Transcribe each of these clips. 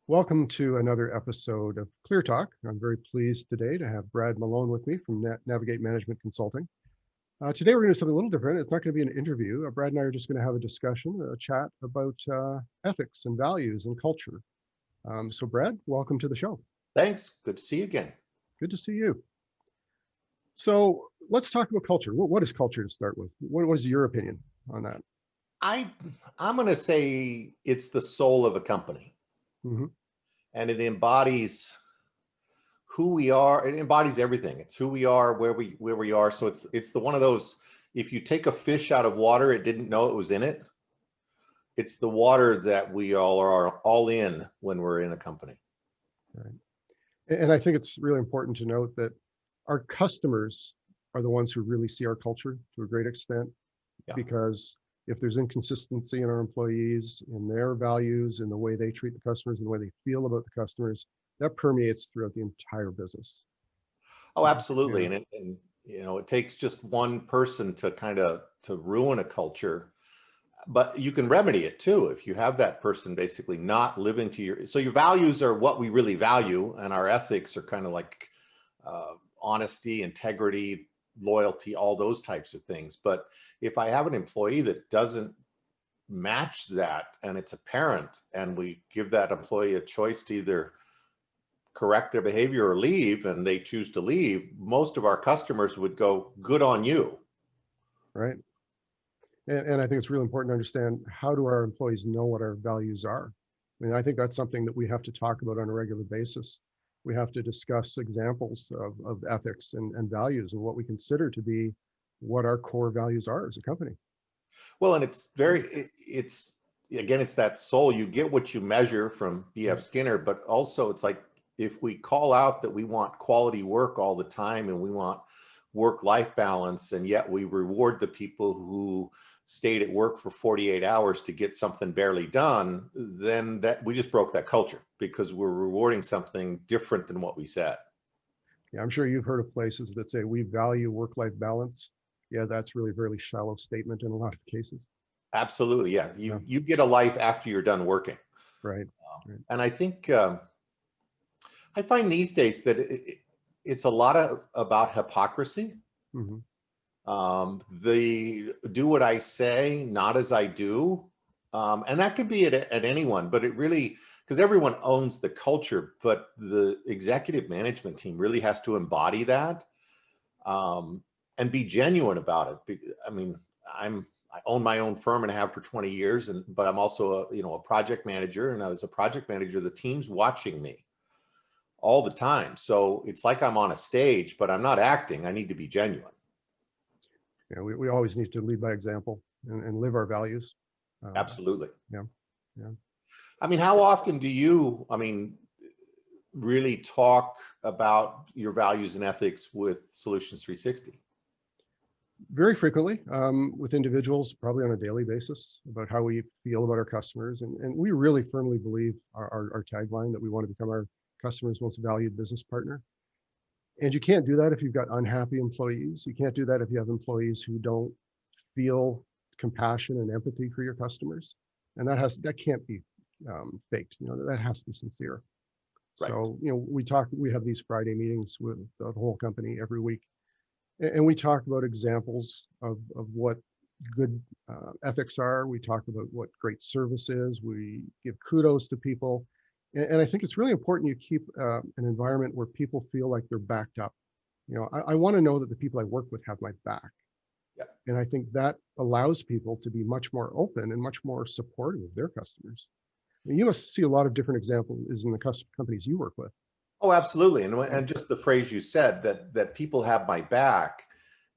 Welcome to another episode of ClearTalk. I'm very pleased today to have Brad Malone with me from Navigate Management Consulting. Today we're going to do something a little different. It's not going to be an interview. Brad and I are just going to have a discussion, a chat about ethics and values and culture. So Brad, welcome to the show. Thanks. Good to see you again. Good to see you. So let's talk about culture. What is culture to start with? What is your opinion on that? I'm going to say it's the soul of a company. Mm-hmm. And it embodies who we are. It embodies everything. It's who we are, where we are. So it's the one of those, if you take a fish out of water, it didn't know it was in it. It's the water that we all are all in when we're in a company. Right. And I think it's really important to note that our customers are the ones who really see our culture to a great extent, because if there's inconsistency in our employees, in their values, in the way they treat the customers, and the way they feel about the customers, that permeates throughout the entire business. Oh, absolutely. Yeah. And you know, it takes just one person to ruin a culture, but you can remedy it too. If you have that person basically not living to so your values are what we really value, and our ethics are kind of like honesty, integrity, loyalty, all those types of things. But if I have an employee that doesn't match that, and it's apparent, and we give that employee a choice to either correct their behavior or leave, and they choose to leave, most of our customers would go, good on you. Right. And I think it's really important to understand, how do our employees know what our values are? I mean, I think that's something that we have to talk about on a regular basis. We have to discuss examples of ethics and values, and what we consider to be what our core values are as a company. Well, and it's again, it's that soul. You get what you measure from B.F. Skinner, but also it's like, if we call out that we want quality work all the time and we want work-life balance, and yet we reward the people who stayed at work for 48 hours to get something barely done, then we just broke that culture, because we're rewarding something different than what we said. Yeah, I'm sure you've heard of places that say we value work-life balance. Yeah, that's really a very shallow statement in a lot of cases. Absolutely, yeah. You get a life after you're done working. Right. And I think I find these days that it's a lot about hypocrisy. Mm-hmm. The do what I say, not as I do. And that could be at anyone, but it really, because everyone owns the culture, but the executive management team really has to embody that and be genuine about it. I mean, I own my own firm and have for 20 years, but I'm also a project manager, and as a project manager, the team's watching me all the time. So it's like I'm on a stage, but I'm not acting. I need to be genuine. Yeah, we always need to lead by example and live our values. Absolutely. Yeah. I mean, how often do you, really talk about your values and ethics with Solutions 360? Very frequently, with individuals, probably on a daily basis, about how we feel about our customers. And we really firmly believe our tagline that we want to become our customers' most valued business partner. And you can't do that if you've got unhappy employees. You can't do that if you have employees who don't feel compassion and empathy for your customers. And that can't be faked. That has to be sincere. Right. So, we have these Friday meetings with the whole company every week. And we talk about examples of what good ethics are. We talk about what great service is. We give kudos to people. And I think it's really important you keep an environment where people feel like they're backed up. I want to know that the people I work with have my back. Yeah. And I think that allows people to be much more open and much more supportive of their customers. I mean, you must see a lot of different examples in the companies you work with. Oh, absolutely. And just the phrase you said, that people have my back,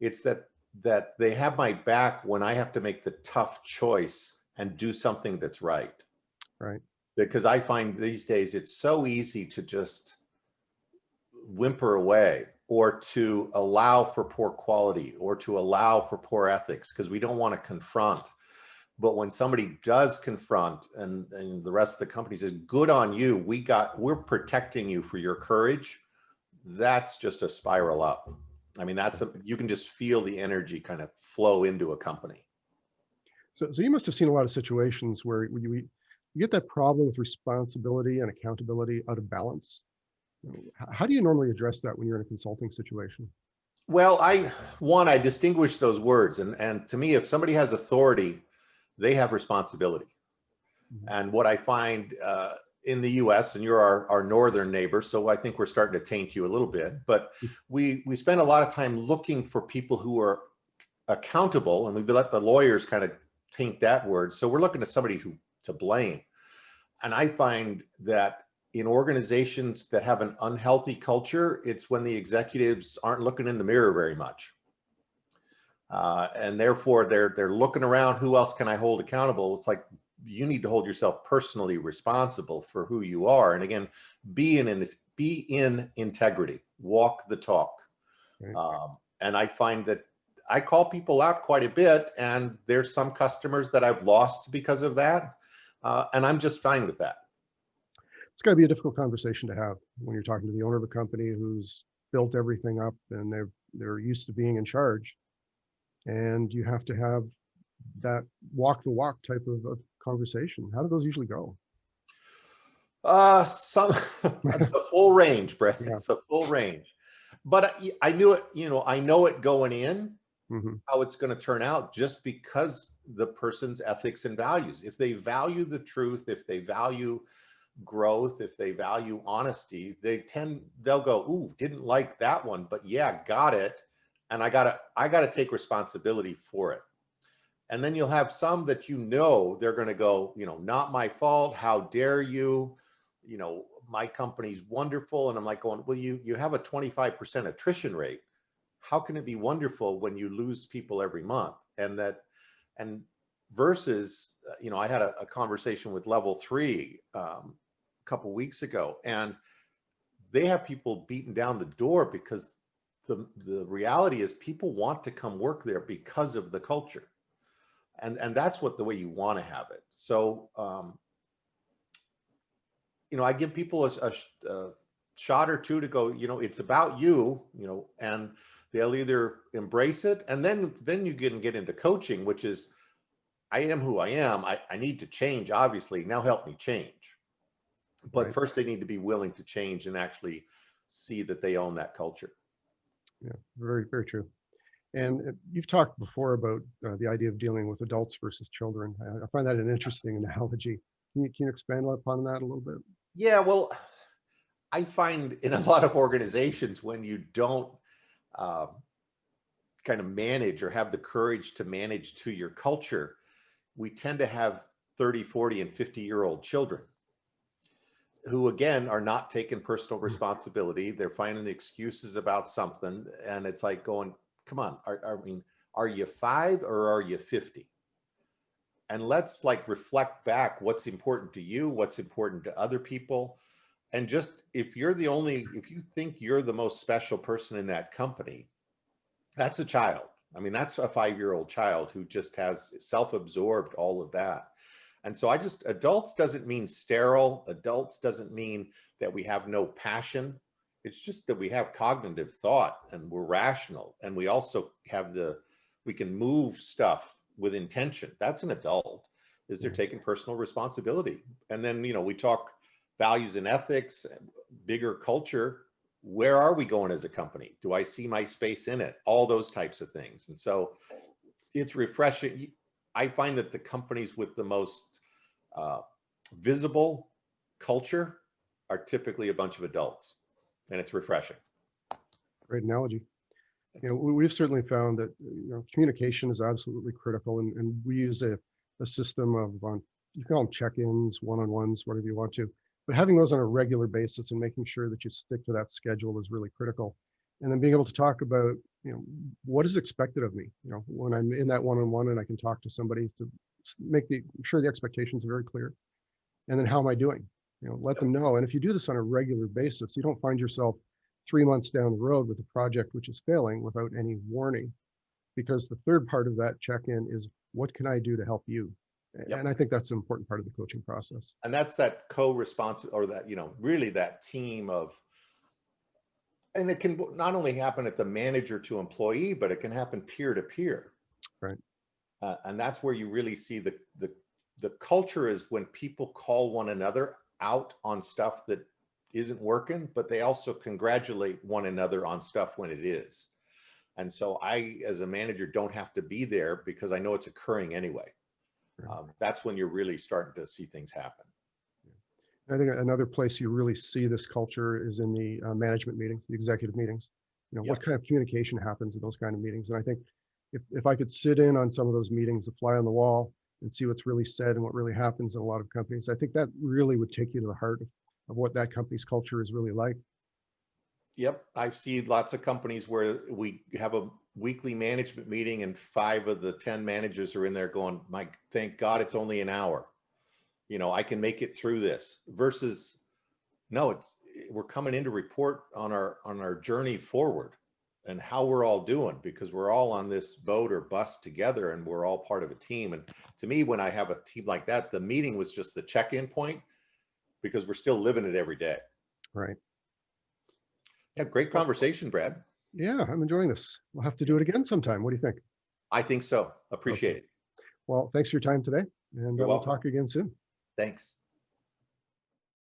it's that they have my back when I have to make the tough choice and do something that's right. Right. Because I find these days it's so easy to just whimper away, or to allow for poor quality, or to allow for poor ethics, because we don't want to confront. But when somebody does confront, and the rest of the company says, good on you, we're protecting you for your courage, that's just a spiral up. I mean, you can just feel the energy kind of flow into a company. So you must have seen a lot of situations where you get that problem with responsibility and accountability out of balance. How do you normally address that when you're in a consulting situation? Well, I distinguish those words, and to me, if somebody has authority, they have responsibility. Mhm. And what I find in the U.S., and you're our northern neighbor, so I think we're starting to taint you a little bit. But we spend a lot of time looking for people who are accountable, and we let the lawyers kind of taint that word. So we're looking to somebody who to blame. And I find that in organizations that have an unhealthy culture, it's when the executives aren't looking in the mirror very much. And therefore they're looking around, who else can I hold accountable? It's like, you need to hold yourself personally responsible for who you are. And again, be in integrity, walk the talk. Right. And I find that I call people out quite a bit, and there's some customers that I've lost because of that. And I'm just fine with that. It's got to be a difficult conversation to have when you're talking to the owner of a company who's built everything up and they're used to being in charge, and you have to have that walk the walk type of conversation. How do those usually go? Some it's a full range, Brett. Yeah. It's a full range. But I knew it, I know it going in, Hmm. how it's going to turn out, just because the person's ethics and values. If they value the truth, if they value growth, if they value honesty, they'll go, ooh, didn't like that one, but yeah, got it. And I gotta take responsibility for it. And then you'll have some that they're going to go, not my fault. How dare you? My company's wonderful. And I'm like going, well, you have a 25% attrition rate. How can it be wonderful when you lose people every month? And versus, I had a conversation with level 3 a couple weeks ago, and they have people beating down the door because the reality is people want to come work there because of the culture. And that's the way you want to have it. So, I give people a shot or two to go, it's about you, and they'll either embrace it. And then you can get into coaching, which is, I am who I am. I need to change, obviously. Now help me change. But Right. first they need to be willing to change and actually see that they own that culture. Yeah. Very, very true. And you've talked before about the idea of dealing with adults versus children. I find that an interesting analogy. Can you expand upon that a little bit? Yeah, well, I find in a lot of organizations, when you don't um, kind of manage or have the courage to manage to your culture, we tend to have 30, 40, and 50-year-old children who, again, are not taking personal Mm. responsibility. They're finding excuses about something. And it's like going, come on, are you 5 or are you 50? And let's reflect back what's important to you, what's important to other people. And just, if you think you're the most special person in that company, that's a child. I mean, that's a 5-year-old child who just has self-absorbed all of that. And so adults doesn't mean sterile. Adults doesn't mean that we have no passion. It's just that we have cognitive thought and we're rational. And we also we can move stuff with intention. That's an adult, is they're Yeah. taking personal responsibility. And then, we talk values and ethics, bigger culture. Where are we going as a company? Do I see my space in it? All those types of things. And so it's refreshing. I find that the companies with the most uh, visible culture are typically a bunch of adults, and it's refreshing. Great analogy. It's, We've certainly found that communication is absolutely critical, and we use a system of you can call them check-ins, one-on-ones, whatever you want to, but having those on a regular basis and making sure that you stick to that schedule is really critical. And then being able to talk about what is expected of me, when I'm in that one-on-one and I can talk to somebody to make sure the expectations are very clear. And then how am I doing? Let them know. And if you do this on a regular basis, you don't find yourself 3 months down the road with a project which is failing without any warning, because the third part of that check-in is, what can I do to help you? yep. And I think that's an important part of the coaching process. And that's that co-responsibility, or that, really that team of, and it can not only happen at the manager to employee, but it can happen peer to peer. Right. And that's where you really see the culture is when people call one another out on stuff that isn't working, but they also congratulate one another on stuff when it is. And so I, as a manager, don't have to be there because I know it's occurring anyway. That's when you're really starting to see things happen. I think another place you really see this culture is in the management meetings, the executive meetings. What kind of communication happens in those kind of meetings? And I think if I could sit in on some of those meetings, a fly on the wall, and see what's really said and what really happens in a lot of companies, I think that really would take you to the heart of what that company's culture is really like. Yep, I've seen lots of companies where we have a weekly management meeting and 5 of the 10 managers are in there going, "Mike, thank God it's only an hour. I can make it through this," versus no, we're coming in to report on our journey forward and how we're all doing, because we're all on this boat or bus together and we're all part of a team. And to me, when I have a team like that, the meeting was just the check-in point, because we're still living it every day. Right. Yeah, great conversation, Brad. Yeah, I'm enjoying this. We'll have to do it again sometime. What do you think? I think so. Appreciate it. Well, thanks for your time today, and You're we'll welcome. talk again soon. Thanks.